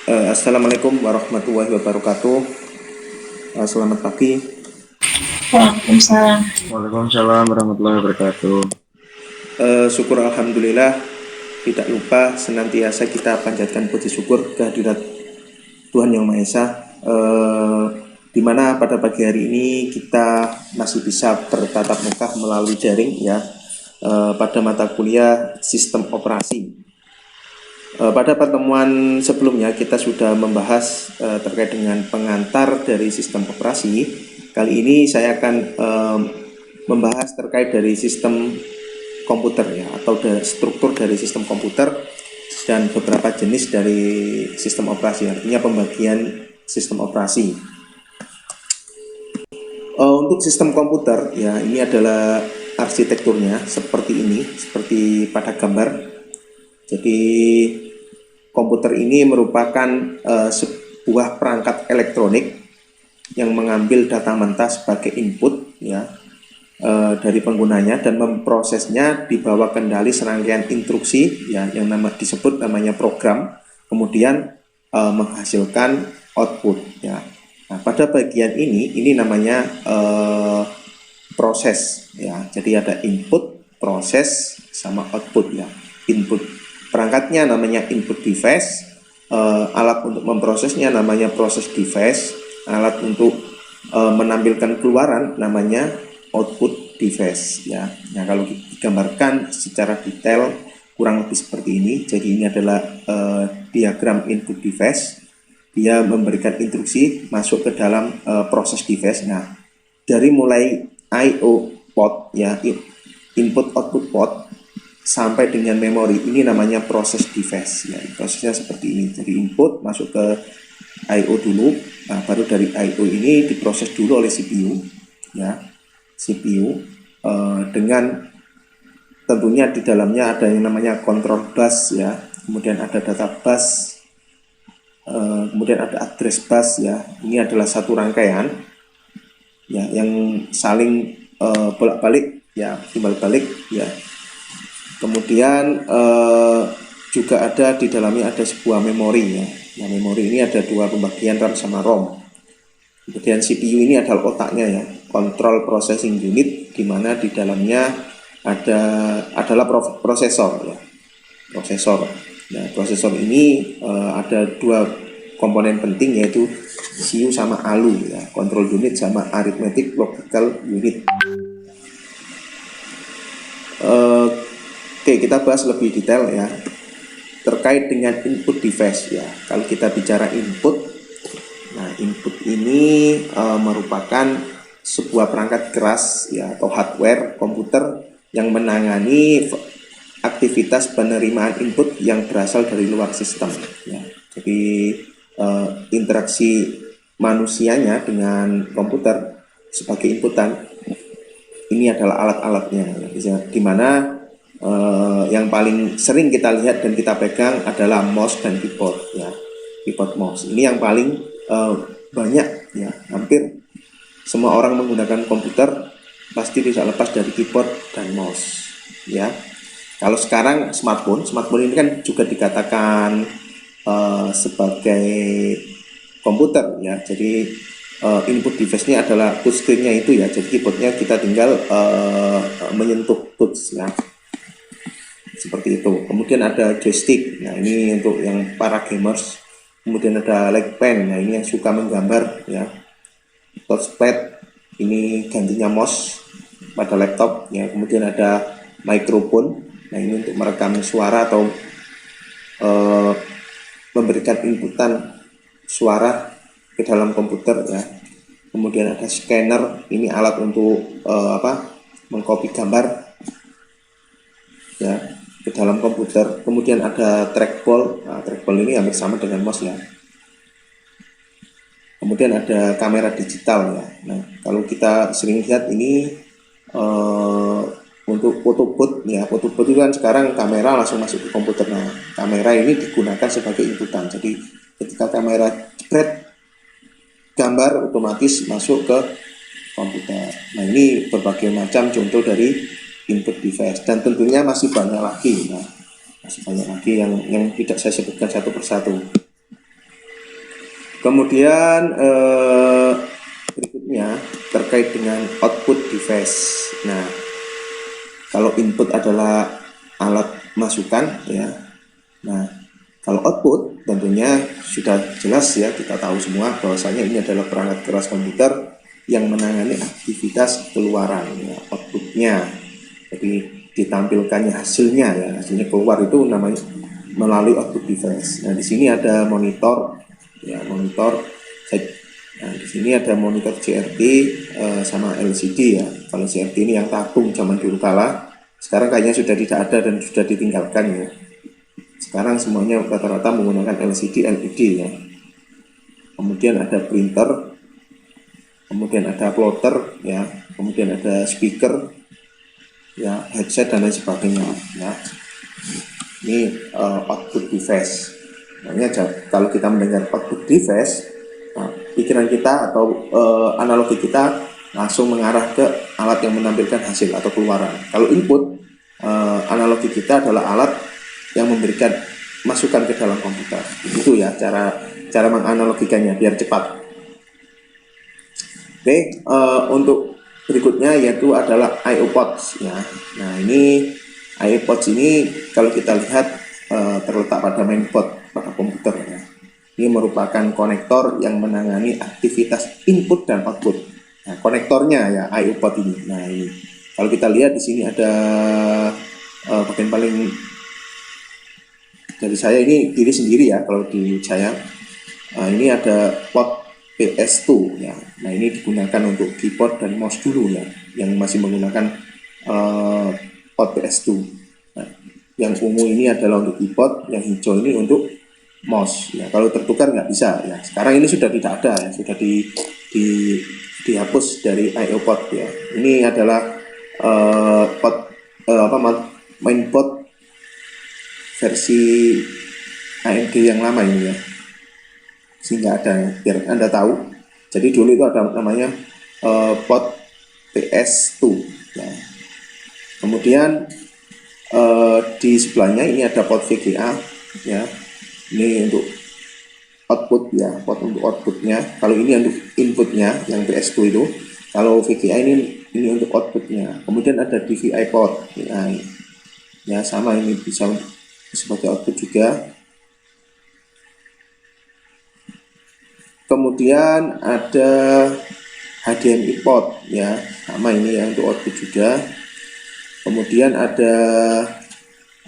Assalamualaikum warahmatullahi wabarakatuh. Selamat pagi. Waalaikumsalam. Waalaikumsalam warahmatullahi wabarakatuh. Syukur alhamdulillah. Tidak lupa senantiasa kita panjatkan puji syukur kehadirat Tuhan Yang Maha Esa. Di mana pada pagi hari ini kita masih bisa bertatap muka melalui daring ya. Pada mata kuliah sistem operasi. Pada pertemuan sebelumnya kita sudah membahas terkait dengan pengantar dari sistem operasi. Kali ini saya akan membahas terkait dari sistem komputer ya, atau struktur dari sistem komputer dan beberapa jenis dari sistem operasi, artinya pembagian sistem operasi. Untuk sistem komputer ya, ini adalah arsitekturnya seperti ini, seperti pada gambar. Jadi komputer ini merupakan sebuah perangkat elektronik yang mengambil data mentah sebagai input ya dari penggunanya dan memprosesnya di bawah kendali serangkaian instruksi ya yang disebut namanya program, kemudian menghasilkan output ya. Nah, pada bagian ini namanya proses ya. Jadi ada input, proses sama output ya. Input perangkatnya namanya input device, alat untuk memprosesnya namanya proses device, alat untuk menampilkan keluaran namanya output device ya. Nah, kalau digambarkan secara detail kurang lebih seperti ini. Jadi ini adalah diagram input device. Dia memberikan instruksi masuk ke dalam proses device. Nah, dari mulai I/O port ya, input output port sampai dengan memori, ini namanya proses device ya. Prosesnya seperti ini. Jadi input masuk ke I/O dulu, nah, baru dari I/O ini diproses dulu oleh CPU ya. CPU dengan tentunya di dalamnya ada yang namanya control bus ya, kemudian ada data bus, kemudian ada address bus ya. Ini adalah satu rangkaian ya yang saling bolak-balik ya, timbal balik ya. Kemudian juga ada di dalamnya ada sebuah memori ya. Nah, memori ini ada dua pembagian, RAM sama ROM. Kemudian CPU ini adalah otaknya ya, control processing unit, di mana di dalamnya adalah prosesor ya. Prosesor. Nah, prosesor ini ada dua komponen penting, yaitu CPU sama ALU ya, control unit sama arithmetic logical unit. Oke, kita bahas lebih detail ya terkait dengan input device ya. Kalau kita bicara input, nah input ini merupakan sebuah perangkat keras ya atau hardware komputer yang menangani aktivitas penerimaan input yang berasal dari luar sistem ya. Jadi interaksi manusianya dengan komputer sebagai inputan ini adalah alat-alatnya ya, di mana yang paling sering kita lihat dan kita pegang adalah mouse dan keyboard ya, keyboard mouse ini yang paling banyak ya. Hampir semua orang menggunakan komputer pasti tidak lepas dari keyboard dan mouse ya. Kalau sekarang smartphone ini kan juga dikatakan sebagai komputer ya. Jadi input device-nya adalah touchscreen-nya itu ya. Jadi keyboardnya kita tinggal menyentuh touch ya, seperti itu. Kemudian ada joystick, nah ini untuk yang para gamers. Kemudian ada leg pen, nah ini yang suka menggambar ya. Touchpad, ini gantinya mouse pada laptop ya. Kemudian ada microphone, nah ini untuk merekam suara atau memberikan inputan suara ke dalam komputer ya. Kemudian ada scanner, ini alat untuk mengcopy gambar ya ke dalam komputer. Kemudian ada trackball, nah, trackball ini hampir sama dengan mouse ya. Kemudian ada kamera digital ya. Nah, kalau kita sering lihat ini untuk foto booth ya, foto booth itu kan sekarang kamera langsung masuk ke komputer. Nah, kamera ini digunakan sebagai inputan. Jadi ketika kamera jepret, gambar otomatis masuk ke komputer. Nah, ini berbagai macam contoh dari input device dan tentunya masih banyak lagi ya. Masih banyak lagi yang tidak saya sebutkan satu persatu. Kemudian berikutnya terkait dengan output device. Nah, kalau input adalah alat masukan ya. Nah, kalau output tentunya sudah jelas ya, kita tahu semua bahwasanya ini adalah perangkat keras komputer yang menangani aktivitas keluaran ya, outputnya. Jadi ditampilkannya hasilnya ya, hasilnya keluar itu namanya melalui output device. Nah, di sini ada monitor ya, monitor. Nah, di sini ada monitor CRT sama LCD ya. Kalau CRT ini yang tabung zaman dulu kala, sekarang kayaknya sudah tidak ada dan sudah ditinggalkan ya. Sekarang semuanya rata-rata menggunakan LCD, LED ya. Kemudian ada printer, kemudian ada plotter ya, kemudian ada speaker ya, headset dan lain sebagainya ya. Ini output device. Makanya kalau kita mendengar output device, nah, pikiran kita atau analogi kita langsung mengarah ke alat yang menampilkan hasil atau keluaran. Kalau input, analogi kita adalah alat yang memberikan masukan ke dalam komputer. Itu ya cara menganalogikannya biar cepat. Oke, untuk berikutnya yaitu adalah I/O ports ya. Nah, ini I/O ports ini kalau kita lihat terletak pada mainboard pada komputer ya. Ini merupakan konektor yang menangani aktivitas input dan output. Nah, konektornya ya I/O port ini. Nah, ini kalau kita lihat di sini ada bagian paling dari saya ini diri sendiri ya, kalau di saya ini ada port PS2 ya. Nah, ini digunakan untuk keyboard dan mouse dulu ya, yang masih menggunakan port PS2. Nah, yang ungu ini adalah untuk keyboard, yang hijau ini untuk mouse ya. Kalau tertukar nggak bisa ya. Sekarang ini sudah tidak ada ya, sudah dihapus dari I/O port ya. Ini adalah port mainboard versi AMD yang lama ini ya, sehingga ada ya, biar Anda tahu. Jadi dulu itu ada namanya port PS2 ya. Kemudian di sebelahnya ini ada port VGA ya, ini untuk output ya, port untuk outputnya. Kalau ini untuk inputnya yang PS2 itu, kalau VGA ini untuk outputnya. Kemudian ada DVI port ya, sama, ini bisa sebagai output juga. Kemudian ada HDMI port ya, sama ini yang untuk output juga. Kemudian ada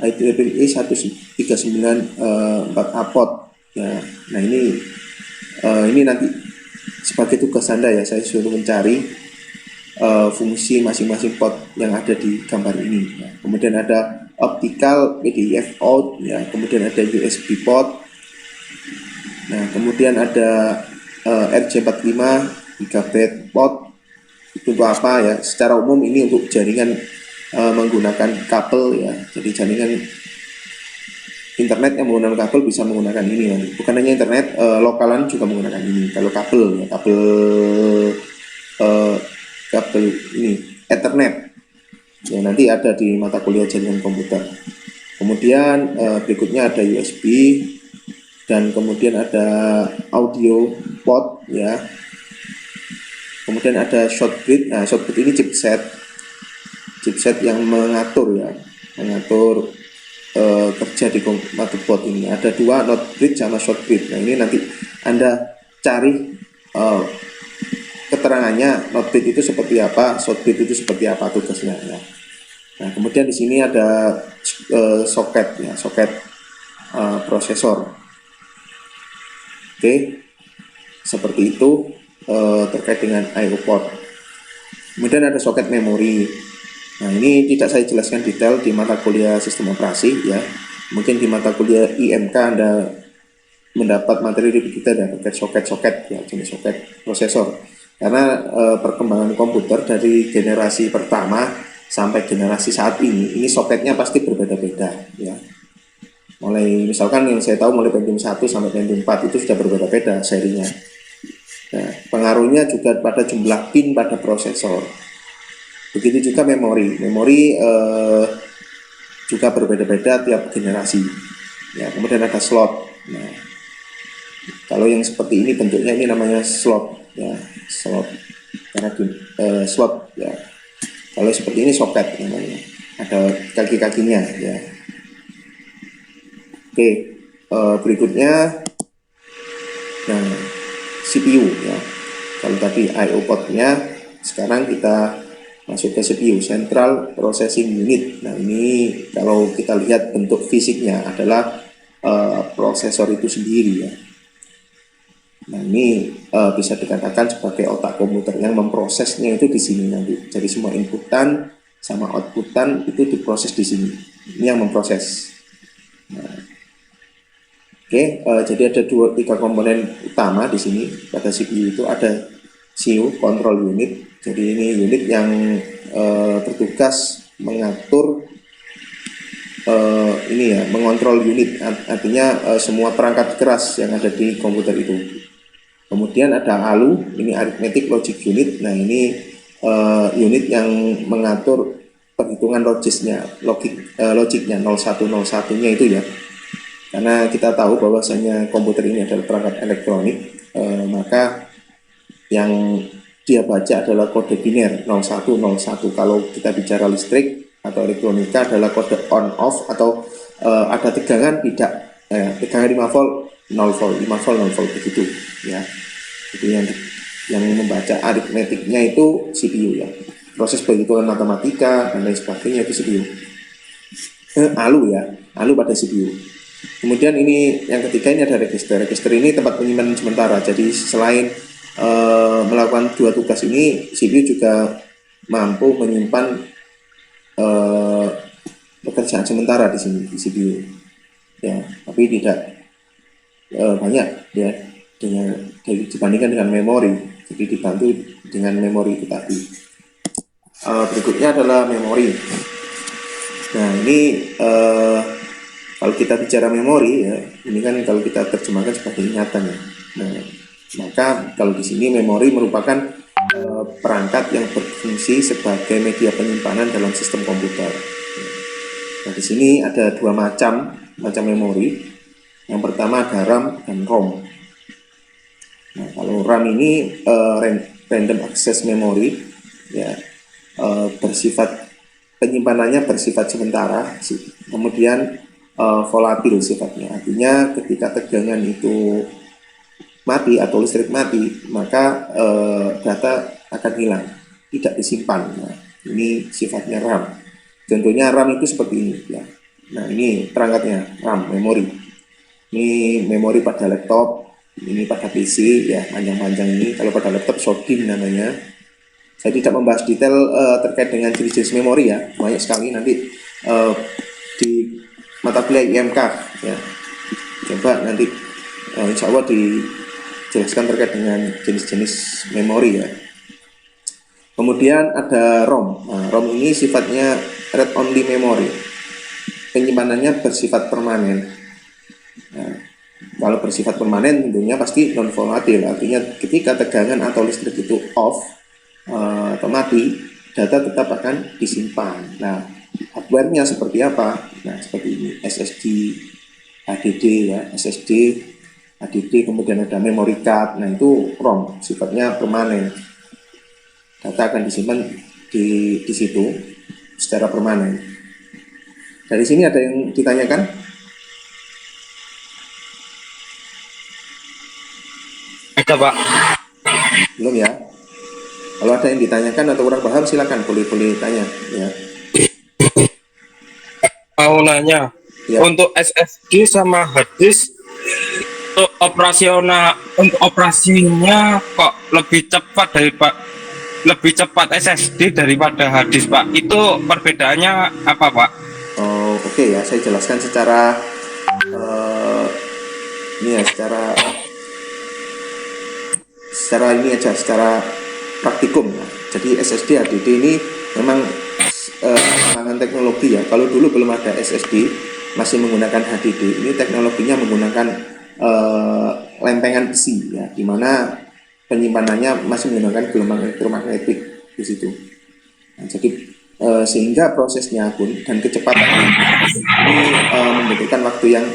IEEE 139.4A port ya. Nah, ini nanti sebagai tugas Anda ya, saya suruh mencari fungsi masing-masing port yang ada di gambar ini ya. Kemudian ada optical PDIF out ya, kemudian ada USB port. Nah, kemudian ada RJ45 gigabit port. Itu untuk apa ya? Secara umum ini untuk jaringan menggunakan kabel ya. Jadi jaringan internet yang menggunakan kabel bisa menggunakan ini nanti. Bukan hanya internet, lokalan juga menggunakan ini. Kalau kabel ya, kabel ini Ethernet ya, nanti ada di mata kuliah jaringan komputer. Kemudian berikutnya ada USB, dan kemudian ada audio port ya. Kemudian ada shortbridge. Nah, shortbridge ini chipset yang mengatur ya, mengatur kerja di motherboard ini. Ada dua, not bridge sama short bridge. Nah, ini nanti Anda cari keterangannya, not bridge itu seperti apa, short bridge itu seperti apa tugasnya ya. Nah, kemudian di sini ada soket ya, soket prosesor. Oke, seperti itu terkait dengan I/O port. Kemudian ada soket memori. Nah, ini tidak saya jelaskan detail di mata kuliah sistem operasi ya. Mungkin di mata kuliah IMK Anda mendapat materi kita dan terkait soket-soket ya, jenis soket prosesor. Karena perkembangan komputer dari generasi pertama sampai generasi saat ini soketnya pasti berbeda-beda ya. Mulai misalkan yang saya tahu mulai Pentium 1 sampai Pentium 4 itu sudah berbeda-beda serinya. Nah, pengaruhnya juga pada jumlah pin pada prosesor. Begitu juga memori juga berbeda-beda tiap generasi ya. Kemudian ada slot. Nah, Kalau yang seperti ini bentuknya ini namanya slot ya, slot karena slot ya. Kalau seperti ini soket namanya, ada kaki-kakinya ya. Oke, berikutnya nah CPU ya. Kalau tadi I/O portnya, sekarang kita masuk ke CPU, Central Processing Unit. Nah ini kalau kita lihat bentuk fisiknya adalah prosesor itu sendiri ya. Nah ini bisa dikatakan sebagai otak komputer yang memprosesnya itu di sini nanti. Jadi semua inputan sama outputan itu diproses di sini. Ini yang memproses. Nah, jadi ada tiga komponen utama di sini pada CPU itu. Ada CPU Control Unit. Jadi ini unit yang bertugas mengatur ini ya, mengontrol unit, artinya semua perangkat keras yang ada di komputer itu. Kemudian ada ALU, ini Arithmetic Logic Unit. Nah ini unit yang mengatur perhitungan logiknya 0101-nya itu ya. Karena kita tahu bahwasanya komputer ini adalah perangkat elektronik, maka yang dia baca adalah kode biner 0101. Kalau kita bicara listrik atau elektronika adalah kode on off atau ada tegangan tidak, tegangan 5 volt 0 volt, 5 volt 0 volt begitu ya. Itu yang membaca aritmetiknya itu CPU ya. Proses perhitungan matematika dan lain sebagainya itu CPU. ALU ya, ALU pada CPU. Kemudian ini yang ketiga, ini ada register. Register ini tempat penyimpanan sementara. Jadi selain melakukan dua tugas ini, CPU juga mampu menyimpan pekerjaan sementara di sini di CPU. Ya, tapi tidak banyak ya dibandingkan dengan memori. Jadi dibantu dengan memori itu tadi. Berikutnya adalah memori. Nah ini kalau kita bicara memori ya, ini kan kalau kita terjemahkan sebagai ingatan ya. Nah, maka kalau di sini memori merupakan perangkat yang berfungsi sebagai media penyimpanan dalam sistem komputer. Nah di sini ada dua macam memori. Yang pertama ada RAM dan ROM. Nah kalau RAM ini random access memory ya, bersifat penyimpanannya bersifat sementara, kemudian volatil sifatnya. Artinya ketika tegangan itu mati atau listrik mati, maka data akan hilang, tidak disimpan. Nah, ini sifatnya RAM. Contohnya RAM itu seperti ini ya. Nah ini perangkatnya RAM, memori. Ini memori pada laptop, ini pada PC ya, panjang-panjang ini. Kalau pada laptop SODIMM namanya. Saya tidak membahas detail terkait dengan jenis-jenis memori ya, banyak sekali nanti di mata kuliah IMK ya. Coba nanti insya Allah dijelaskan terkait dengan jenis-jenis memori ya. Kemudian ada ROM. Nah, ROM ini sifatnya read only memory. Penyimpanannya bersifat permanen. Nah, kalau bersifat permanen tentunya pasti non volatil. Artinya ketika tegangan atau listrik itu off atau mati, data tetap akan disimpan. Nah, hardware-nya seperti apa? Nah, seperti ini, SSD, HDD ya, SSD, HDD, kemudian ada memory card. Nah, itu ROM, sifatnya permanen. Data akan disimpan di situ secara permanen. Dari sini ada yang ditanyakan? Ada Pak. Belum ya? Kalau ada yang ditanyakan atau kurang paham silakan boleh tanya ya. Mau nanya, Ya. untuk SSD sama hard disk untuk operasinya kok lebih cepat SSD daripada hard disk Pak. Itu perbedaannya apa Pak? Oh, oke ya, saya jelaskan secara ini ya, secara ini aja, secara praktikum ya. Jadi SSD HDD ini memang perkembangan teknologi ya. Kalau dulu belum ada SSD, masih menggunakan HDD. Ini teknologinya menggunakan lempengan besi ya, dimana penyimpanannya masih menggunakan gelombang elektromagnetik di situ. Nah, jadi sehingga prosesnya pun dan kecepatan ini membutuhkan waktu yang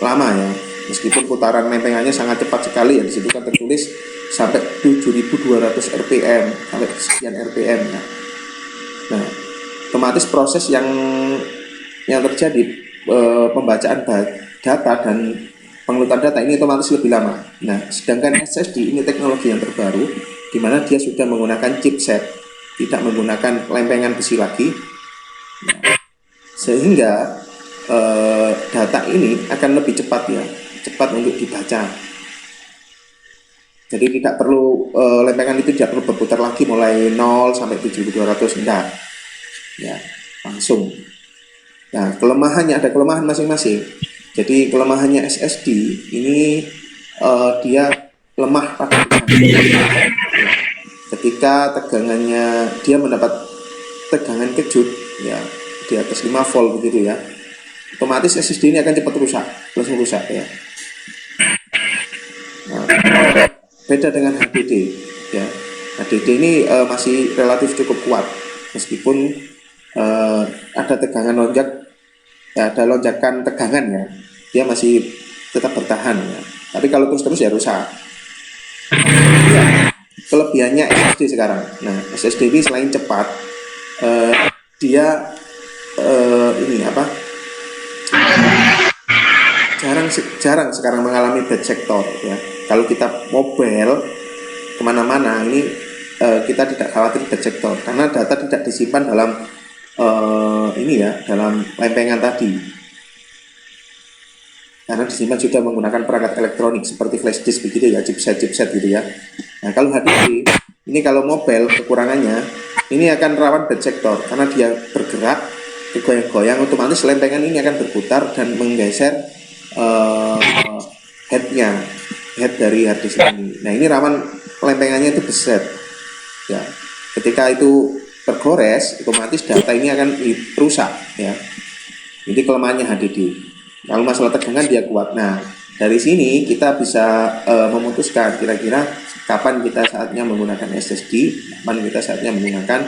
lama ya. meskipun putaran lempengannya sangat cepat sekali ya. Di situ kan tertulis sampai 7.200 rpm, sampai sekian rpm ya. Nah, otomatis proses yang terjadi pembacaan data dan pengelutan data ini otomatis lebih lama. Nah, sedangkan SSD ini teknologi yang terbaru, di mana dia sudah menggunakan chipset, tidak menggunakan lempengan besi lagi. Nah, sehingga data ini akan lebih cepat ya, cepat untuk dibaca. Jadi tidak perlu lempengan itu tidak perlu berputar lagi mulai 0 sampai 7.200, enggak. Ya, langsung. Nah, kelemahannya ada kelemahan masing-masing. Jadi kelemahannya SSD ini dia lemah pada tegangan. Ketika tegangannya dia mendapat tegangan kejut ya di atas 5 volt begitu ya, otomatis SSD ini akan cepat rusak, langsung rusak ya. Nah, beda dengan HDD ya. HDD ini masih relatif cukup kuat meskipun ada tegangan lonjak ya, ada lonjakan tegangan ya, dia masih tetap bertahan ya. Tapi kalau terus ya rusak. Ya, kelebihannya SSD sekarang. Nah, SSD ini selain cepat, dia ini apa? Jarang sekarang mengalami bad sector ya. Kalau kita mobile kemana-mana ini kita tidak khawatir bad sector karena data tidak disimpan dalam ini ya, dalam lempengan tadi, karena disimpan sudah menggunakan perangkat elektronik seperti flash disk begitu ya, chipset gitu ya. Nah, kalau HDD ini kalau mobile kekurangannya ini akan rawan bad sector karena dia bergerak goyang-goyang, otomatis lempengan ini akan berputar dan menggeser head dari hard disk ini. Nah, ini rawan lempengannya itu beset ya. Ketika itu tergores, otomatis data ini akan rusak ya. Jadi kelemahannya HDD. Kalau masalah tegangan dia kuat. Nah, dari sini kita bisa memutuskan kira-kira kapan kita saatnya menggunakan SSD, kapan kita saatnya menggunakan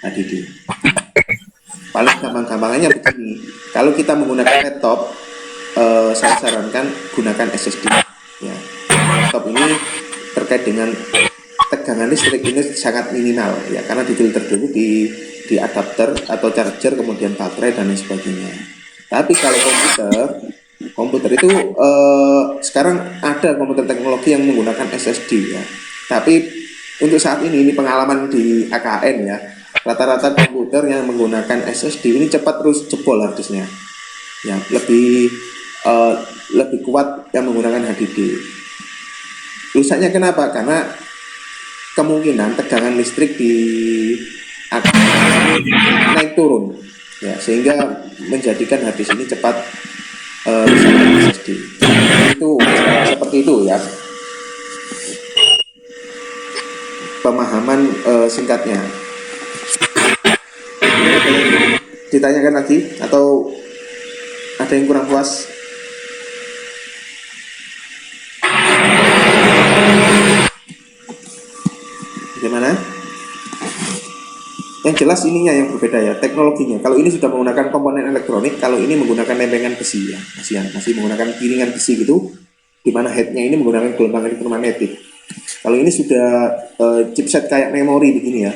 HDD. Paling gampang-gampangannya begini, kalau kita menggunakan laptop, saya sarankan gunakan SSD ya. Laptop ini terkait dengan tegangan listrik ini sangat minimal ya, karena difilter dulu di adapter atau charger, kemudian baterai dan lain sebagainya. Tapi kalau komputer itu sekarang ada komputer teknologi yang menggunakan SSD ya. Tapi untuk saat ini pengalaman di AKN ya, rata-rata komputer yang menggunakan SSD ini cepat terus jebol harddisknya ya, lebih kuat yang menggunakan HDD. Rusaknya kenapa? Karena kemungkinan tegangan listrik di naik turun ya, sehingga menjadikan harddisk ini cepat rusak SSD. Itu seperti itu ya pemahaman singkatnya. Ditanyakan lagi atau ada yang kurang puas? Bagaimana? Yang jelas ininya yang berbeda ya, teknologinya. Kalau ini sudah menggunakan komponen elektronik, kalau ini menggunakan lempengan besi ya, masih menggunakan piringan besi gitu, di mana headnya ini menggunakan gelombang elektromagnetik. Kalau ini sudah chipset kayak memori begini ya.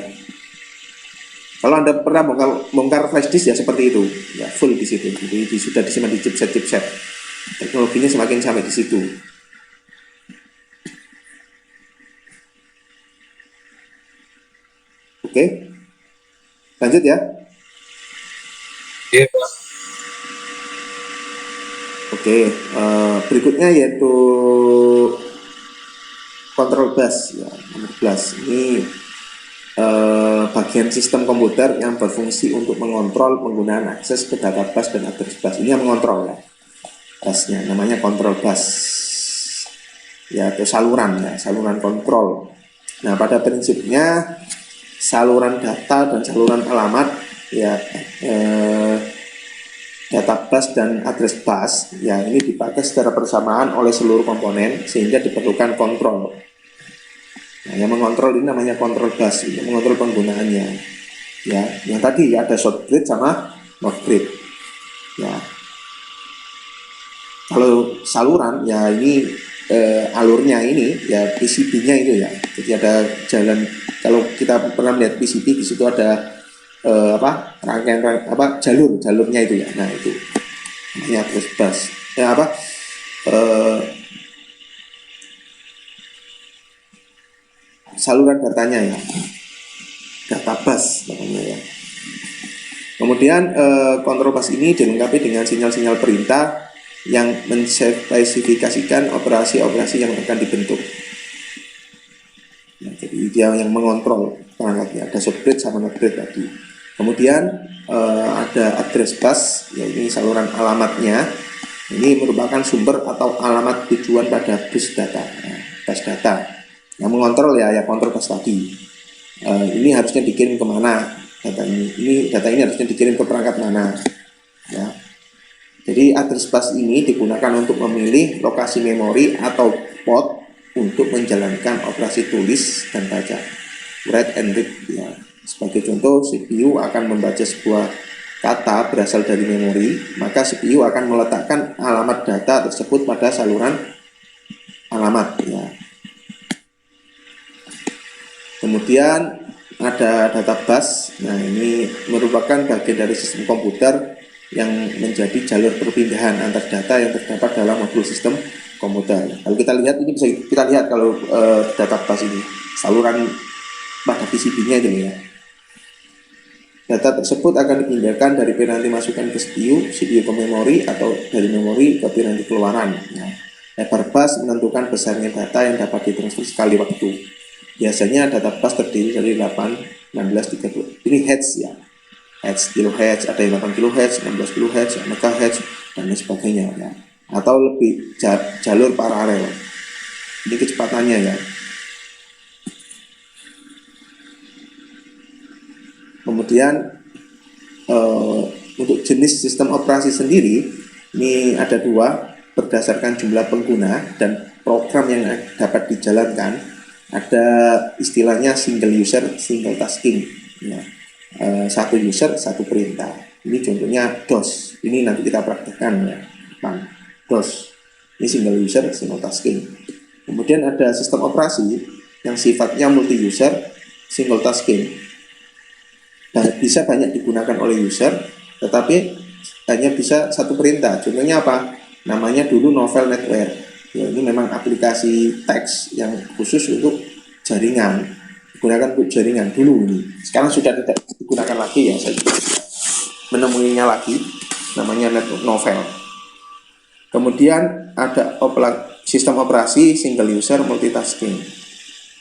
Kalau Anda pernah bongkar flash disk ya seperti itu, ya full di situ. Jadi sudah disimpan di chipset. Teknologinya semakin sampai di situ. Oke, lanjut ya. Iya, Pak. Oke, berikutnya yaitu control bus ya, nomor 11. Ini bagian sistem komputer yang berfungsi untuk mengontrol penggunaan akses ke data bus dan address bus. Ini yang mengontrol ya, busnya namanya control bus ya, atau saluran ya, saluran kontrol. Nah, pada prinsipnya saluran data dan saluran alamat ya, data bus dan address bus ya, ini dipakai secara bersamaan oleh seluruh komponen sehingga diperlukan kontrol. Nah, yang mengontrol ini namanya control bus, yang mengontrol penggunaannya ya. Yang tadi ya, ada short grid sama north grid ya. Kalau saluran ya ini alurnya ini ya PCB-nya itu ya. Jadi ada jalan, kalau kita pernah melihat PCB di situ ada rangkaian jalurnya itu ya. Nah itu namanya address bus. Eh, saluran datanya ya, data bus namanya ya. Kemudian kontrol bus ini dilengkapi dengan sinyal-sinyal perintah yang menspesifikasikan operasi-operasi yang akan dibentuk. Nah, jadi dia yang mengontrol perangkatnya, ada subgrid sama netgrid tadi. Kemudian ada address bus, ya ini saluran alamatnya. Ini merupakan sumber atau alamat tujuan pada bus data, bus data. Yang mengontrol ya kontrol bus tadi. Ini harusnya dikirim kemana data ini? Data ini harusnya dikirim ke perangkat mana? Ya. Jadi address bus ini digunakan untuk memilih lokasi memori atau port untuk menjalankan operasi tulis dan baca, write and read ya. Sebagai contoh, CPU akan membaca sebuah kata berasal dari memori, maka CPU akan meletakkan alamat data tersebut pada saluran alamat ya. Kemudian ada data bus. Nah, ini merupakan bagian dari sistem komputer yang menjadi jalur perpindahan antar data yang terdapat dalam modul sistem komputer. Kalau kita lihat ini bisa kita lihat kalau data bus ini saluran pada PCB-nya itu ya. Data tersebut akan dipindahkan dari piranti masukan ke CPU, CPU ke memori, atau dari memori ke piranti keluaran. Nah, lebar bus menentukan besarnya data yang dapat ditransfer sekali waktu. Biasanya data bus terdiri dari 8, 16, 32. Ini hertz ya. Hertz, kilohertz, ada yang 8 kilohertz, 16 kilohertz, megahertz, dan lain sebagainya ya. Atau lebih jalur paralel. Ini kecepatannya ya. Kemudian untuk jenis sistem operasi sendiri ini ada dua berdasarkan jumlah pengguna dan program yang dapat dijalankan. Ada istilahnya single user, single tasking ya. Satu user, satu perintah. Ini contohnya DOS. Ini nanti kita praktekkan ya. DOS. Ini single user, single tasking. Kemudian ada sistem operasi yang sifatnya multi user, single tasking. Bisa banyak digunakan oleh user, tetapi hanya bisa satu perintah. Contohnya apa? Namanya dulu Novel Netware. Ya, ini memang aplikasi teks yang khusus untuk jaringan, digunakan untuk jaringan dulu ini. Sekarang sudah tidak digunakan lagi ya, saya menemuinya lagi. Namanya Novel. Kemudian ada sistem operasi single user multitasking.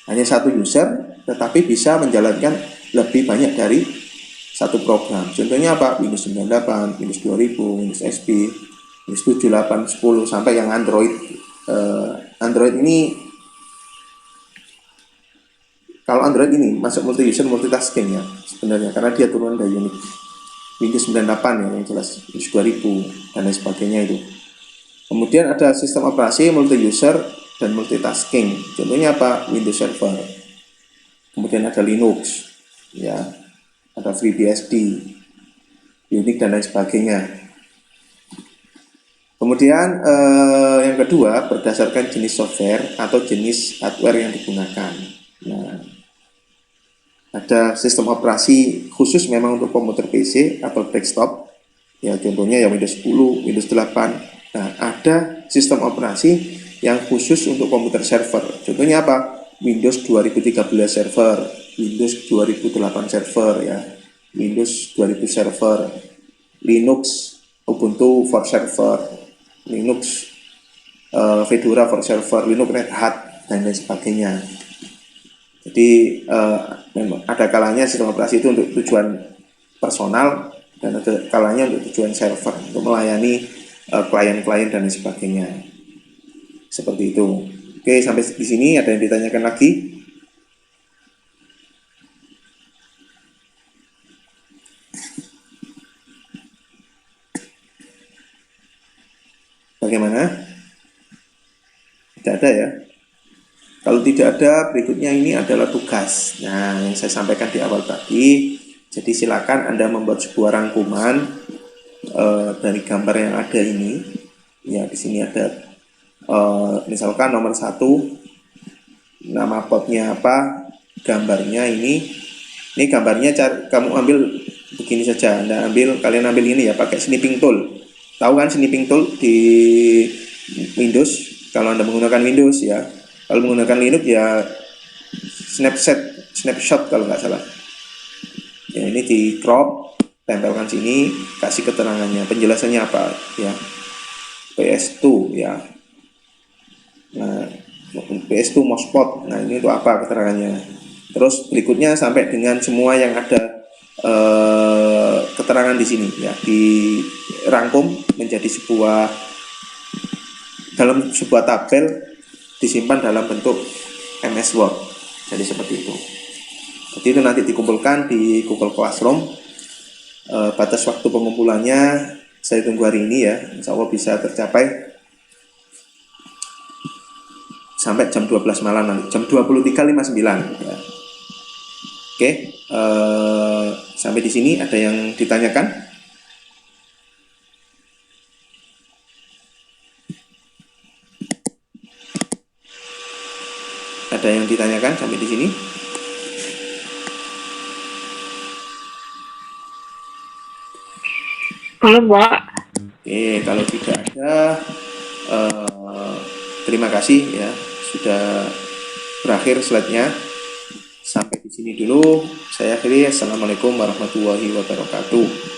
Hanya satu user, tetapi bisa menjalankan lebih banyak dari satu program. Contohnya apa? Windows 98, Windows 2000, Windows XP, Windows 7, 8, 10, sampai yang Android. Android ini, kalau Android ini masuk multi user multitasking ya sebenarnya, karena dia turunan dari Unix. Windows 98 ya yang jelas, Windows 2000 dan lain sebagainya itu. Kemudian ada sistem operasi multi user dan multitasking. Contohnya apa? Windows Server. Kemudian ada Linux ya, ada FreeBSD, Unix dan lain sebagainya. Kemudian yang kedua berdasarkan jenis software atau jenis hardware yang digunakan. Nah, ada sistem operasi khusus memang untuk komputer PC atau desktop. Ya contohnya ya Windows 10, Windows 8. Nah, ada sistem operasi yang khusus untuk komputer server. Contohnya apa? Windows 2013 server, Windows 2008 server ya, Windows 2000 server, Linux, Ubuntu for server, Linux, Fedora for server, Linux Red Hat dan lain sebagainya. Jadi ada kalanya sistem operasi itu untuk tujuan personal dan ada kalanya untuk tujuan server untuk melayani klien-klien dan lain sebagainya. Seperti itu. Oke, sampai di sini ada yang ditanyakan lagi? Bagaimana? Tidak ada ya? Kalau tidak ada, berikutnya ini adalah tugas. Nah, yang saya sampaikan di awal tadi. Jadi silakan Anda membuat sebuah rangkuman dari gambar yang ada ini. Ya, di sini ada misalkan nomor 1, nama potnya apa, gambarnya ini gambarnya kamu ambil begini saja. Kalian ambil ini ya, pakai snipping tool. Tahu kan snipping tool di Windows? Kalau Anda menggunakan Windows ya. Kalau menggunakan Linux ya snapshot kalau nggak salah. Ya, ini di crop, tempelkan sini, kasih keterangannya, penjelasannya apa ya. PS2 ya. Nah, PS2 mousepad. Nah, ini untuk apa keterangannya. Terus berikutnya sampai dengan semua yang ada keterangan di sini ya, dirangkum menjadi dalam sebuah tabel, disimpan dalam bentuk MS Word. Jadi seperti itu. Jadi itu nanti dikumpulkan di Google Classroom. Batas waktu pengumpulannya saya tunggu hari ini ya, insya Allah bisa tercapai sampai jam 12 malam nanti, jam 23.59 ya. Oke, sampai di sini ada yang ditanyakan? Ada yang ditanyakan sampai di sini? Belum, Pak. Oke, kalau tidak ada, terima kasih ya, sudah berakhir slide-nya. Sampai di sini dulu, saya akhiri. Assalamualaikum warahmatullahi wabarakatuh.